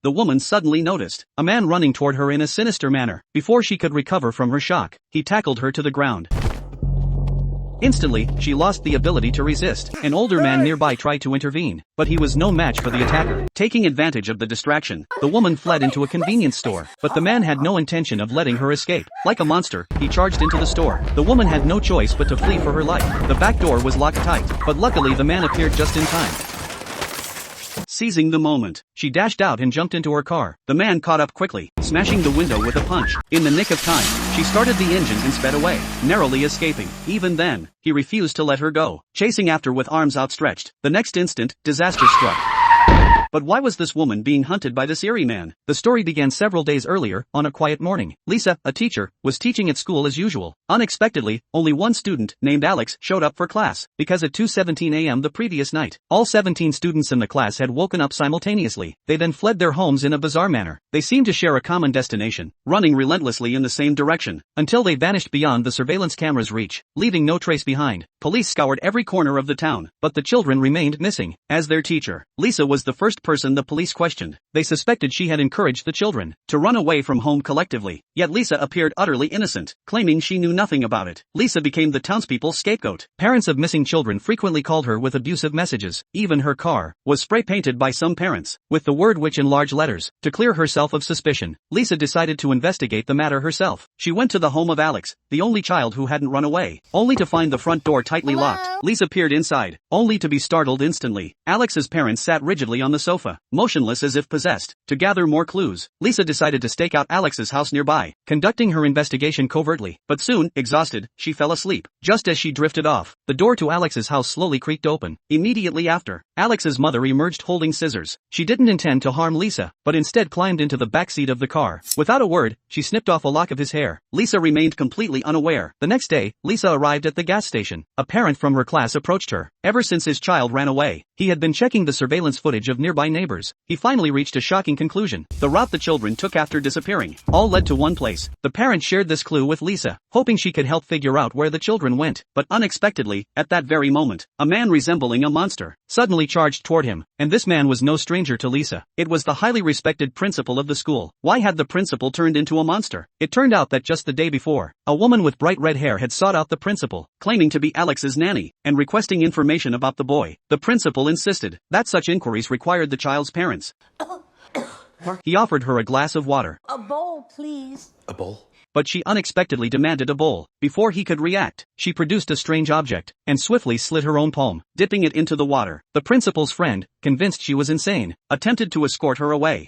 the woman suddenly noticed a man running toward her in a sinister manner. Before she could recover from her shock, he tackled her to the ground. Instantly, she lost the ability to resist. An older man nearby tried to intervene, but he was no match for the attacker. Taking advantage of the distraction, the woman fled into a convenience store, but the man had no intention of letting her escape. Like a monster, he charged into the store. The woman had no choice but to flee for her life. The back door was locked tight, but luckily the man appeared just in time. Seizing the moment, she dashed out and jumped into her car. The man caught up quickly, smashing the window with a punch. In the nick of time, she started the engine and sped away, narrowly escaping. Even then, he refused to let her go, chasing after with arms outstretched. The next instant, disaster struck. But why was this woman being hunted by this eerie man? The story began several days earlier, on a quiet morning. Lisa, a teacher, was teaching at school as usual. Unexpectedly, only one student, named Alex, showed up for class, because at 2:17 a.m. the previous night, all 17 students in the class had woken up simultaneously. They then fled their homes in a bizarre manner. They seemed to share a common destination, running relentlessly in the same direction, until they vanished beyond the surveillance camera's reach, leaving no trace behind. Police scoured every corner of the town, but the children remained missing. As their teacher, Lisa was the first person the police questioned. They suspected she had encouraged the children to run away from home collectively, yet Lisa appeared utterly innocent, claiming she knew nothing about it. Lisa became the townspeople's scapegoat. Parents of missing children frequently called her with abusive messages. Even her car was spray-painted by some parents, with the word witch in large letters. To clear herself of suspicion, Lisa decided to investigate the matter herself. She went to the home of Alex, the only child who hadn't run away, only to find the front door tightly locked. Lisa peered inside, only to be startled instantly. Alex's parents sat rigidly on the sofa, motionless as if possessed. To gather more clues, Lisa decided to stake out Alex's house nearby, conducting her investigation covertly. But soon, exhausted, she fell asleep. Just as she drifted off, the door to Alex's house slowly creaked open. Immediately after, Alex's mother emerged holding scissors. She didn't intend to harm Lisa, but instead climbed into the backseat of the car. Without a word, she snipped off a lock of his hair. Lisa remained completely unaware. The next day, Lisa arrived at the gas station. A parent from her class approached her. Ever since his child ran away, he had been checking the surveillance footage of nearby neighbors. He finally reached a shocking conclusion. The route the children took after disappearing all led to one place. The parent shared this clue with Lisa, hoping she could help figure out where the children went. But unexpectedly, at that very moment, a man resembling a monster suddenly charged toward him. And this man was no stranger to Lisa. It was the highly respected principal of the school. Why had the principal turned into a monster? It turned out that just the day before, a woman with bright red hair had sought out the principal, claiming to be Alex's nanny, and requesting information about the boy. The principal insisted that such inquiries required the child's parents. He offered her a glass of water. A bowl, please. A bowl? But she unexpectedly demanded a bowl. Before he could react, she produced a strange object, and swiftly slit her own palm, dipping it into the water. The principal's friend, convinced she was insane, attempted to escort her away.